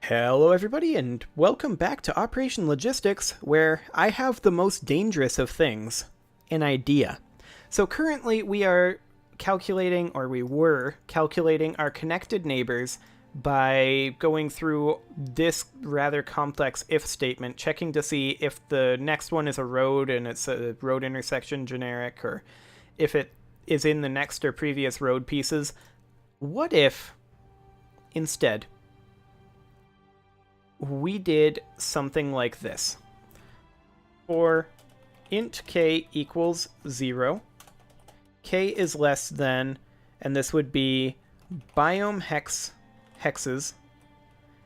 Hello everybody and welcome back to Operation Logistics, where I have the most dangerous of things, an idea. So currently we are calculating, or we were calculating, our connected neighbors by going through this rather complex if statement, checking to see if the next one is a road and it's a road intersection generic, or if it is in the next or previous road pieces. What if, instead, we did something like this? For int k equals 0, k is less than, and this would be BiomeHexes,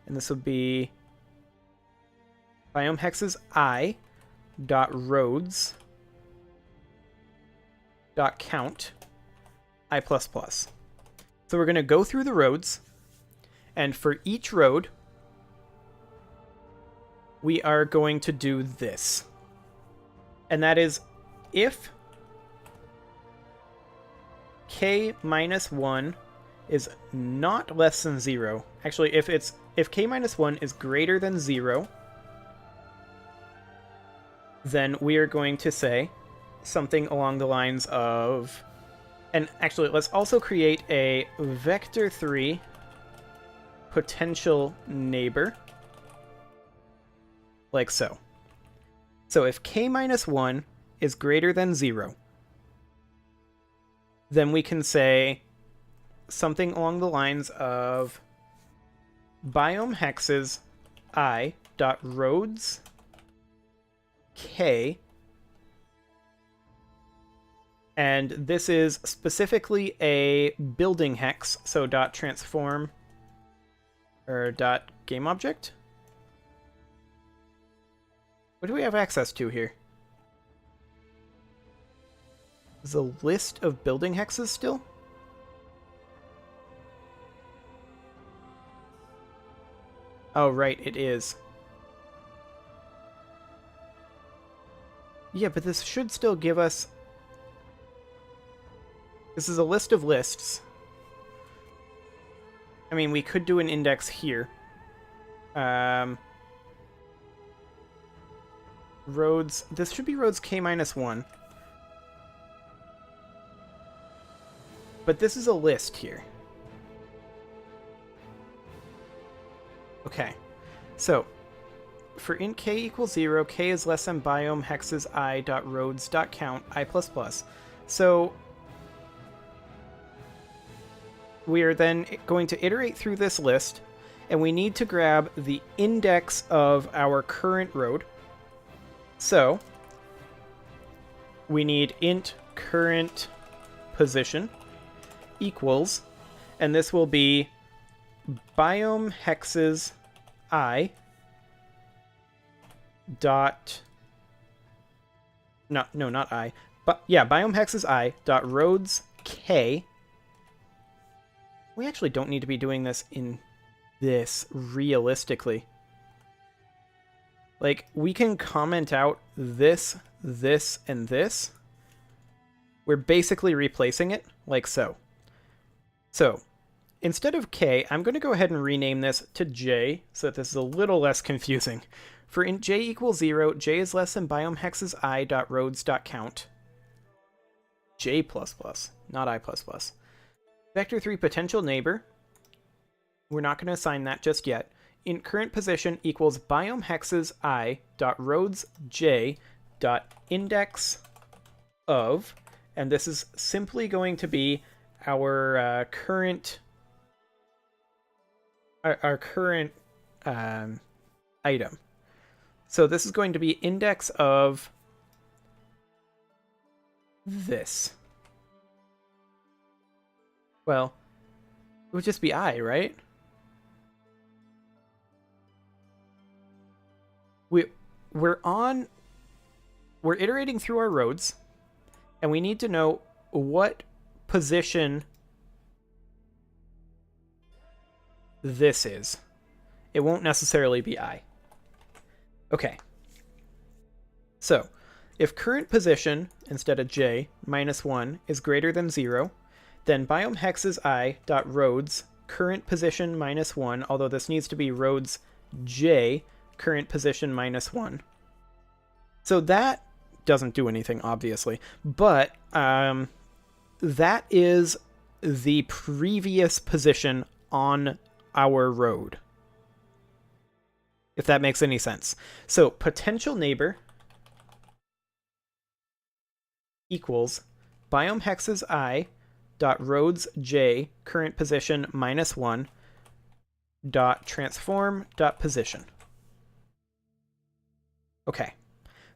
and this would be BiomeHexes I dot roads dot count I++. So we're going to go through the roads, and for each road, we are going to do this. And that is if k minus 1 is not less than 0. Actually, if k minus 1 is greater than 0, then we are going to say something along the lines of... And actually, let's also create a vector3 potential neighbor, like so. So if k minus 1 is greater than 0, then we can say something along the lines of BiomeHexes I dot roads k, and this is specifically a building hex, so dot transform or dot game object. What do we have access to here? Is a list of building hexes still? Oh, right, it is. Yeah, but this should still give us... This is a list of lists. I mean, we could do an index here. Roads... This should be roads k minus 1. But this is a list here. Okay. So, for int k equals 0, k is less than BiomeHexes I dot roads dot count I++. So, we are then going to iterate through this list, and we need to grab the index of our current road. So, we need int current position equals, and this will be BiomeHexes I dot... No, not I. But yeah, BiomeHexes I dot roads k. We actually don't need to be doing this in this realistically. Like, we can comment out this, this, and this. We're basically replacing it, like so. So, instead of k, I'm going to go ahead and rename this to j, so that this is a little less confusing. For int j equals 0, j is less than BiomeHexes I dot roads dot count j++, not I++. Vector3 potential neighbor. We're not going to assign that just yet. Int current position equals BiomeHexes I dot roads j dot index of, and this is simply going to be our current item. So this is going to be index of this. Well, it would just be I, right? We're iterating through our roads, and we need to know what position this is. It won't necessarily be I. Okay. So, if current position, instead of j, minus 1 is greater than 0, then BiomeHexes I dot roads current position minus 1, although this needs to be roads j, current position minus 1. So that doesn't do anything, obviously, but that is the previous position on our road, if that makes any sense. So potential neighbor equals BiomeHexes I dot roads j current position minus 1 dot transform dot position. Okay,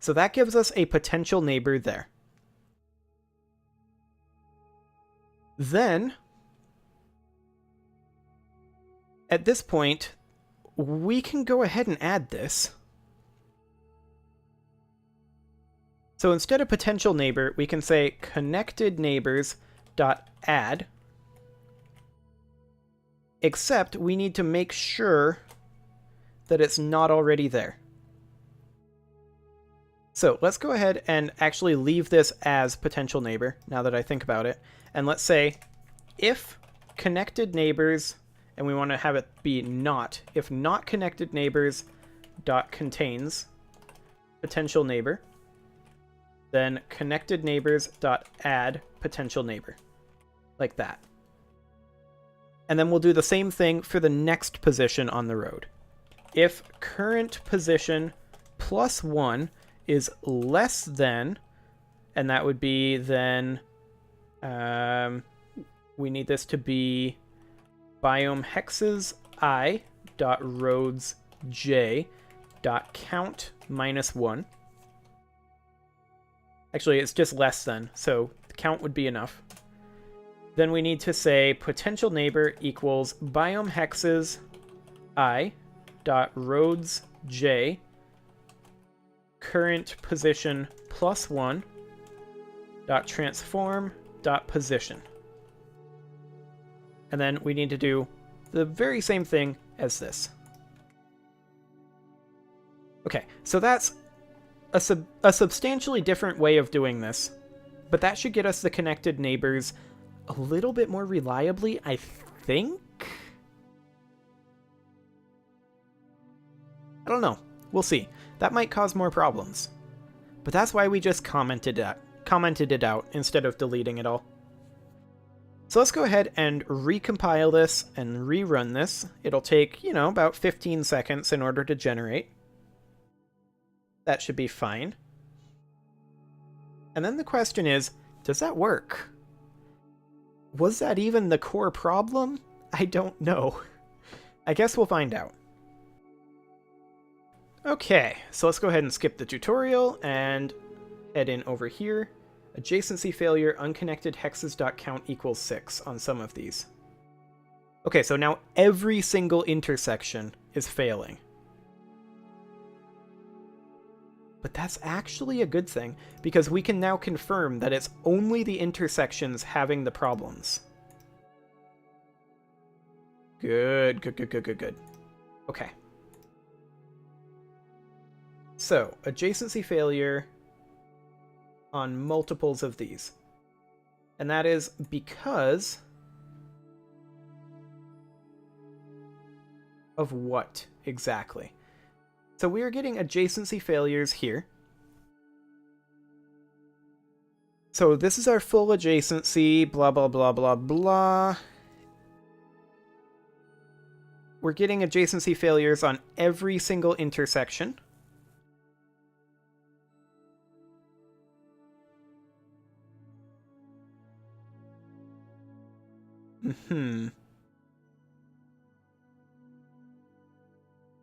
so that gives us a potential neighbor there. Then, at this point, we can go ahead and add this. So instead of potential neighbor, we can say connected neighbors dot add, except we need to make sure that it's not already there. So let's go ahead and actually leave this as potential neighbor, now that I think about it. And let's say if connected neighbors, and we want to have it be not, if not connected neighbors dot contains potential neighbor, then connected neighbors dot add potential neighbor, like that. And then we'll do the same thing for the next position on the road. If current position plus 1 is less than, and that would be then, we need this to be BiomeHexes I dot roads j dot count minus 1. Actually, it's just less than, so the count would be enough. Then we need to say potential neighbor equals BiomeHexes I dot roads j current position plus 1 dot transform dot position. And then we need to do the very same thing as this. Okay, so that's a substantially different way of doing this, but that should get us the connected neighbors a little bit more reliably, I think? I don't know. We'll see. That might cause more problems. But that's why we just commented it out instead of deleting it all. So let's go ahead and recompile this and rerun this. It'll take, about 15 seconds in order to generate. That should be fine. And then the question is, does that work? Was that even the core problem? I don't know. I guess we'll find out. Okay, so let's go ahead and skip the tutorial and head in over here. Adjacency failure, unconnected hexes.count equals 6 on some of these. Okay, so now every single intersection is failing. But that's actually a good thing, because we can now confirm that it's only the intersections having the problems. Good, good, good, good, good, good. Okay. So, adjacency failure on multiples of these. And that is because of what exactly? So we are getting adjacency failures here. So this is our full adjacency, blah, blah, blah, blah, blah. We're getting adjacency failures on every single intersection.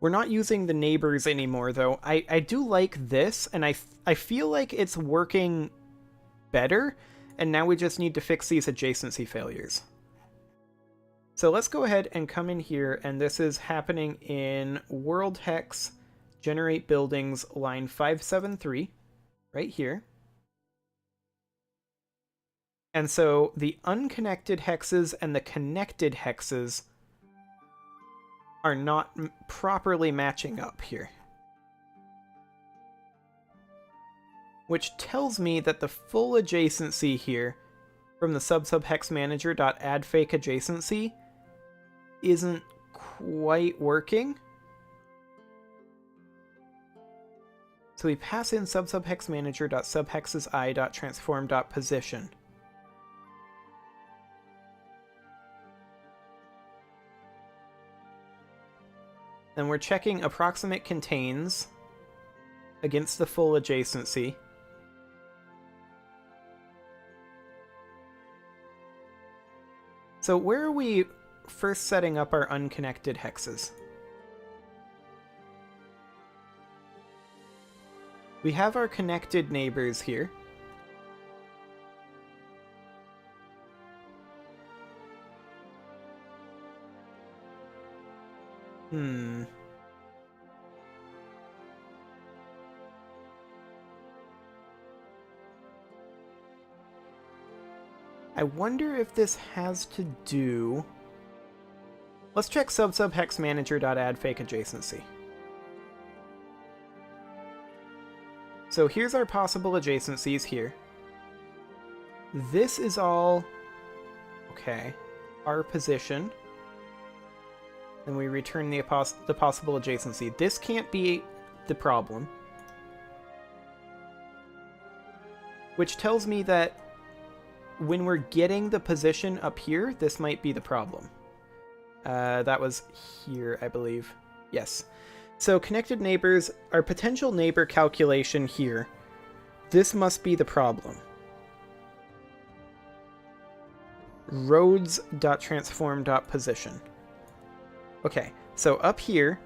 We're not using the neighbors anymore, though. I do like this, and I feel like it's working better, and now we just need to fix these adjacency failures. So let's go ahead and come in here, and this is happening in world hex generate buildings line 573, right here. And so the unconnected hexes and the connected hexes are not properly matching up here. Which tells me that the full adjacency here from the sub-hex manager.addFakeAdjacency isn't quite working. So we pass in sub-subhexmanager.subhexesI.transform.position. Then we're checking approximate contains against the full adjacency. So where are we first setting up our unconnected hexes? We have our connected neighbors here. I wonder if this has to do... Let's check sub-subhexmanager.addFakeAdjacency. So here's our possible adjacencies here. This is all... Okay. Our position. And we return the possible adjacency. This can't be the problem. Which tells me that when we're getting the position up here, this might be the problem. That was here, I believe. Yes. So connected neighbors, our potential neighbor calculation here, this must be the problem. Roads.transform.position. Okay, so up here,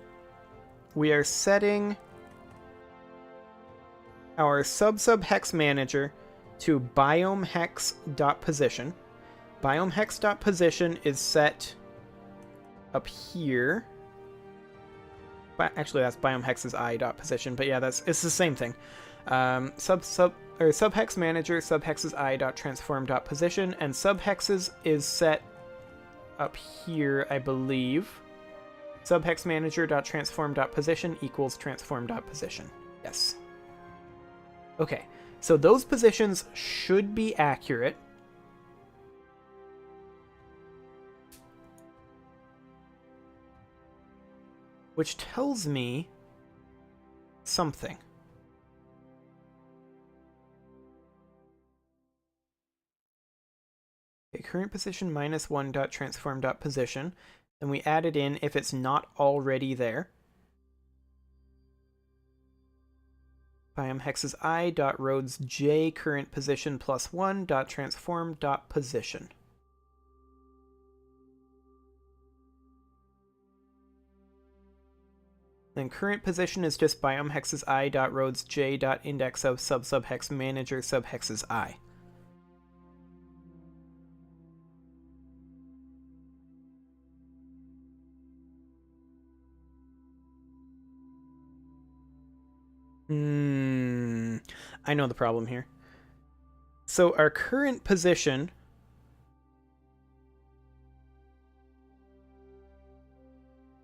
we are setting our sub-subhex manager to BiomeHex.position. BiomeHex.position is set up here. But actually, that's BiomeHexes I.position, but yeah, it's the same thing. Subhex manager, subhexes I.transform.position, and subhexes is set up here, I believe. Subhex manager.transform.position equals transform.position. Yes. Okay. So those positions should be accurate. Which tells me something. Okay, current position -1.transform.position. Then we add it in if it's not already there. BiomeHexes I.roads j current position +1.transform.position. Then current position is just BiomeHexes I.roads j.index of sub-subhex manager subhexes I. I know the problem here. So our current position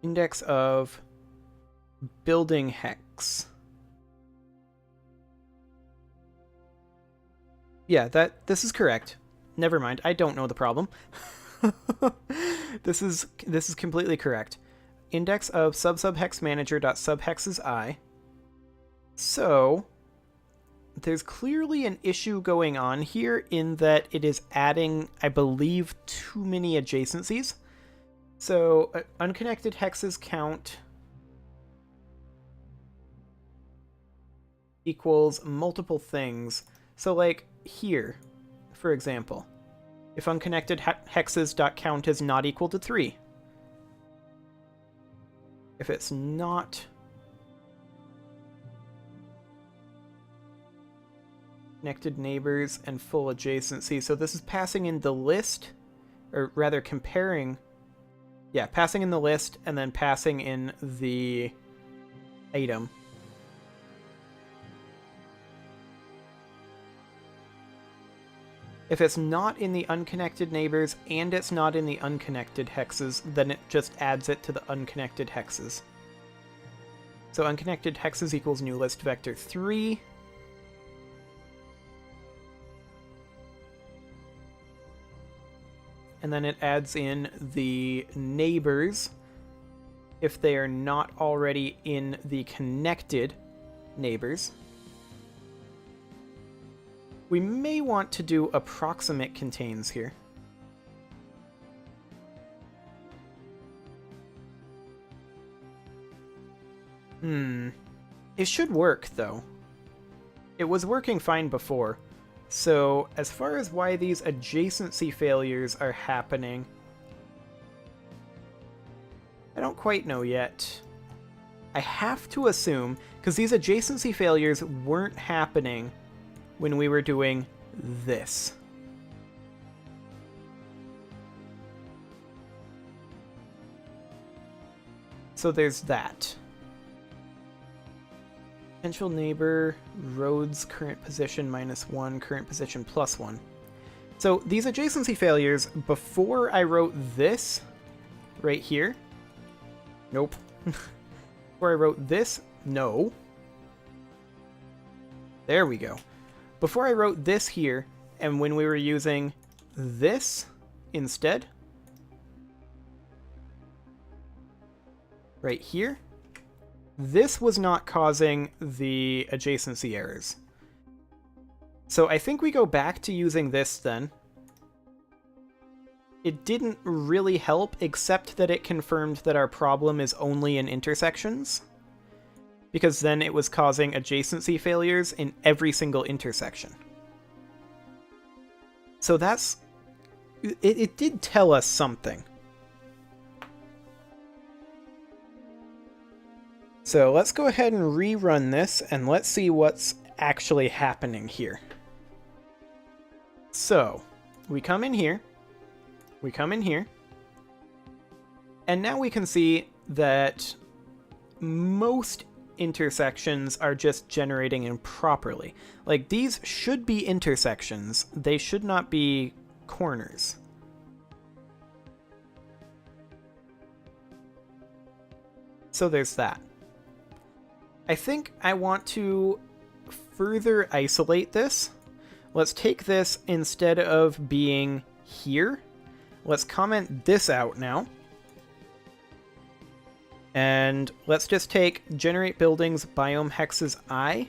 index of building hex. Yeah, this is correct. Never mind. I don't know the problem. This is completely correct. Index of sub-subhex manager.subhexes I. So there's clearly an issue going on here in that it is adding, I believe, too many adjacencies. So unconnected hexes count equals multiple things. So like here, for example, if unconnected hexes.count is not equal to 3. If it's not connected neighbors and full adjacency. So this is passing in the list, or rather comparing, yeah, passing in the list and then passing in the item. If it's not in the unconnected neighbors and it's not in the unconnected hexes, then it just adds it to the unconnected hexes. So unconnected hexes equals new list vector 3. and then it adds in the neighbors if they are not already in the connected neighbors. We may want to do approximate contains here. It should work, though. It was working fine before. So, as far as why these adjacency failures are happening, I don't quite know yet. I have to assume, because these adjacency failures weren't happening when we were doing this. So there's that. Potential neighbor, roads, current position -1, current position +1. So these adjacency failures, before I wrote this right here, nope. Before I wrote this, no. There we go. Before I wrote this here, and when we were using this instead, right here, this was not causing the adjacency errors. So I think we go back to using this then. It didn't really help, except that it confirmed that our problem is only in intersections, because then it was causing adjacency failures in every single intersection. So that's... It did tell us something. So let's go ahead and rerun this, and let's see what's actually happening here. So, we come in here, and now we can see that most intersections are just generating improperly. Like, these should be intersections, they should not be corners. So there's that. I think I want to further isolate this. Let's take this, instead of being here, let's comment this out now. And let's just take generate buildings BiomeHexes I,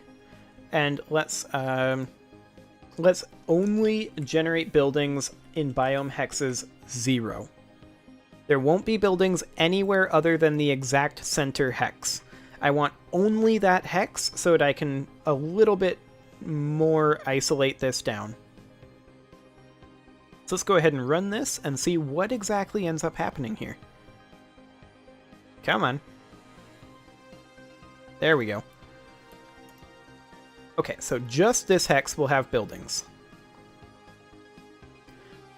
and let's only generate buildings in BiomeHexes 0. There won't be buildings anywhere other than the exact center hex. I want only that hex so that I can a little bit more isolate this down. So let's go ahead and run this and see what exactly ends up happening here. Come on. There we go. Okay, so just this hex will have buildings.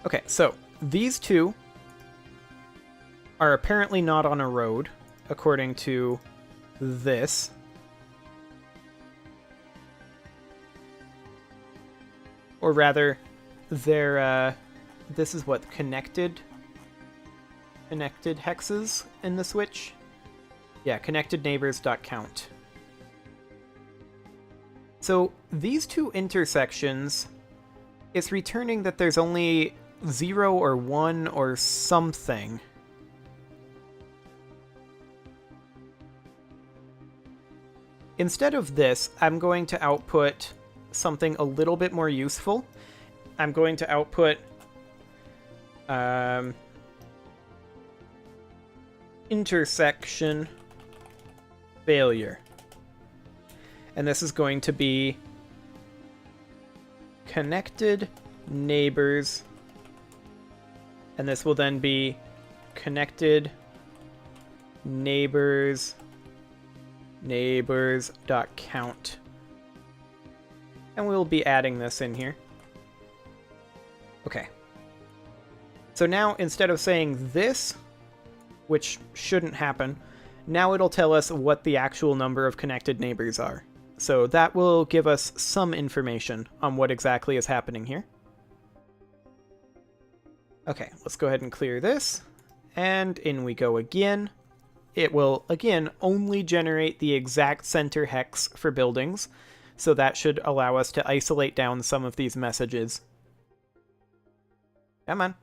Okay, so these two are apparently not on a road, according to this. Or rather, they're, this is what, connected hexes in the switch? Yeah, connected neighbors.count. So these two intersections, it's returning that there's only 0 or 1 or something. Instead of this, I'm going to output something a little bit more useful. I'm going to output intersection failure. And this is going to be connected neighbors. And this will then be connected neighbors.count. And we'll be adding this in here. Okay. So now, instead of saying this, which shouldn't happen, now it'll tell us what the actual number of connected neighbors are. So that will give us some information on what exactly is happening here. Okay, let's go ahead and clear this. And in we go again. It will, again, only generate the exact center hex for buildings. So that should allow us to isolate down some of these messages. Come on.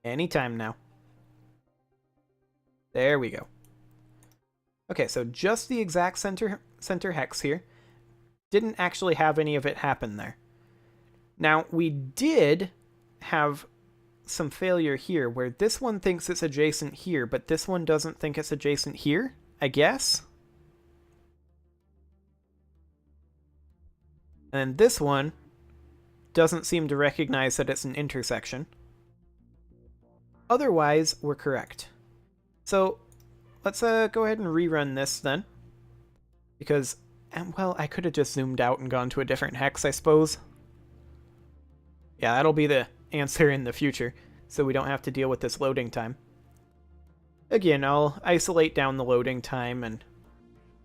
Anytime now. There we go. Okay, so just the exact center hex here. Didn't actually have any of it happen there. Now, we did have some failure here, where this one thinks it's adjacent here, but this one doesn't think it's adjacent here, I guess? And this one doesn't seem to recognize that it's an intersection. Otherwise, we're correct. So, let's go ahead and rerun this then. Because, well, I could have just zoomed out and gone to a different hex, I suppose. Yeah, that'll be the answer in the future, so we don't have to deal with this loading time. Again, I'll isolate down the loading time and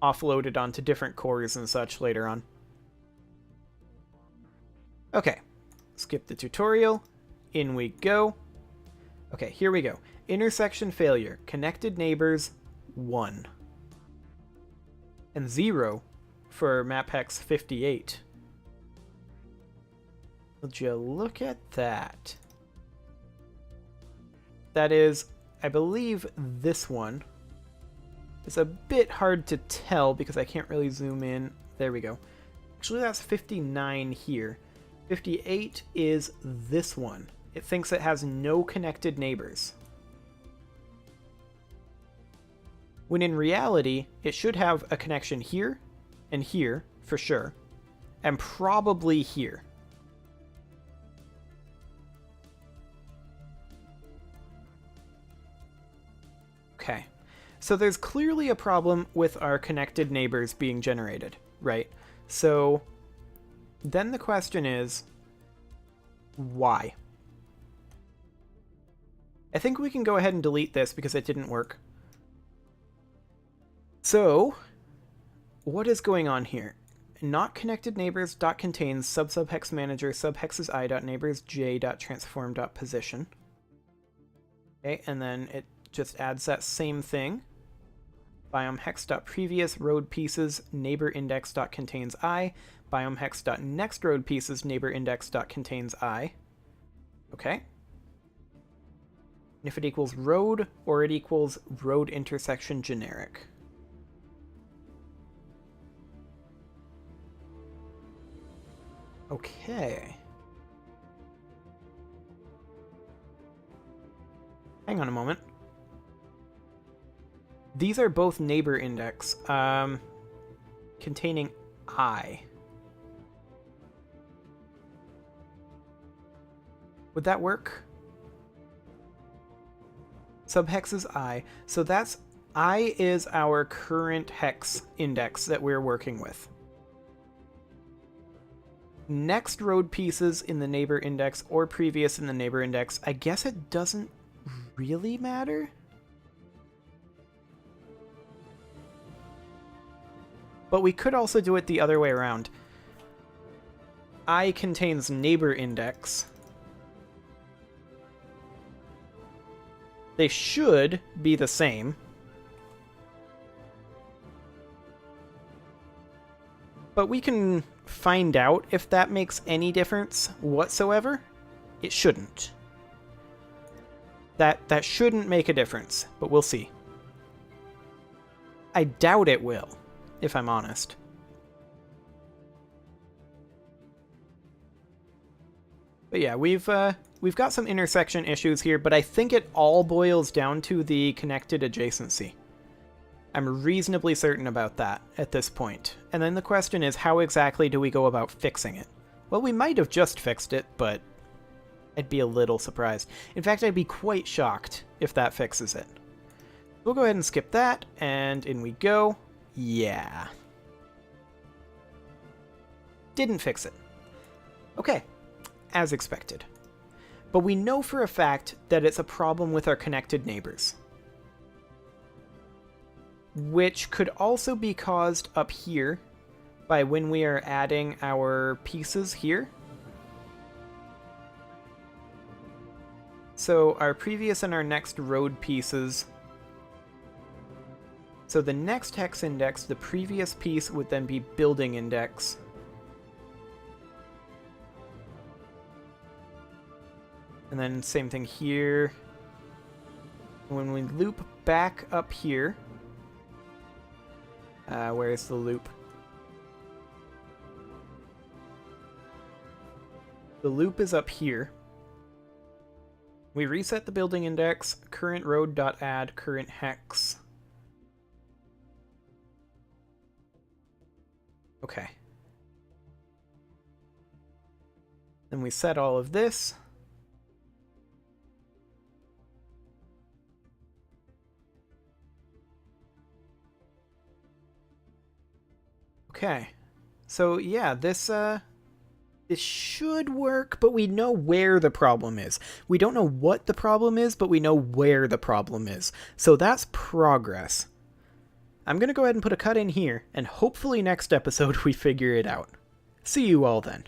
offload it onto different cores and such later on. Okay, skip the tutorial. In we go. Okay, here we go. Intersection failure. Connected neighbors, 1. And 0 for map hex 58. Would you look at that? That is, I believe, this one. It's a bit hard to tell because I can't really zoom in. There we go. Actually, that's 59 here. 58 is this one. It thinks it has no connected neighbors. When in reality, it should have a connection here and here, for sure, and probably here. Okay, so there's clearly a problem with our connected neighbors being generated, right? So then the question is, why? I think we can go ahead and delete this because it didn't work. So, what is going on here? Not connected neighbors dot contains subhex manager subhexes I dot neighbors j dot transform dot position. Okay, and then it just adds that same thing. BiomeHex dot previous road pieces neighbor index dot contains I. BiomeHex dot next road pieces neighbor index dot contains I. Okay. And if it equals road or it equals road intersection generic. Okay. Hang on a moment. These are both neighbor index, containing I. Would that work? Subhexes I. So that's I is our current hex index that we're working with. Next road pieces in the neighbor index or previous in the neighbor index, I guess it doesn't really matter. But we could also do it the other way around. I contains neighbor index. They should be the same. But we can find out if that makes any difference whatsoever. It shouldn't. That shouldn't make a difference, but we'll see. I doubt it will, if I'm honest. But yeah, we've got some intersection issues here, but I think it all boils down to the connected adjacency. I'm reasonably certain about that at this point. And then the question is, how exactly do we go about fixing it? Well, we might have just fixed it, but I'd be a little surprised. In fact, I'd be quite shocked if that fixes it. We'll go ahead and skip that, and in we go. Yeah. Didn't fix it. Okay, as expected. But we know for a fact that it's a problem with our connected neighbors, which could also be caused up here by when we are adding our pieces here. So our previous and our next road pieces. So the next hex index, the previous piece would then be building index. And then same thing here. When we loop back up here, where's the loop? The loop is up here. We reset the building index, current road.add current hex. Okay. Then we set all of this. Okay. So yeah, this should work, but we know where the problem is. We don't know what the problem is, but we know where the problem is. So that's progress. I'm going to go ahead and put a cut in here, and hopefully next episode we figure it out. See you all then.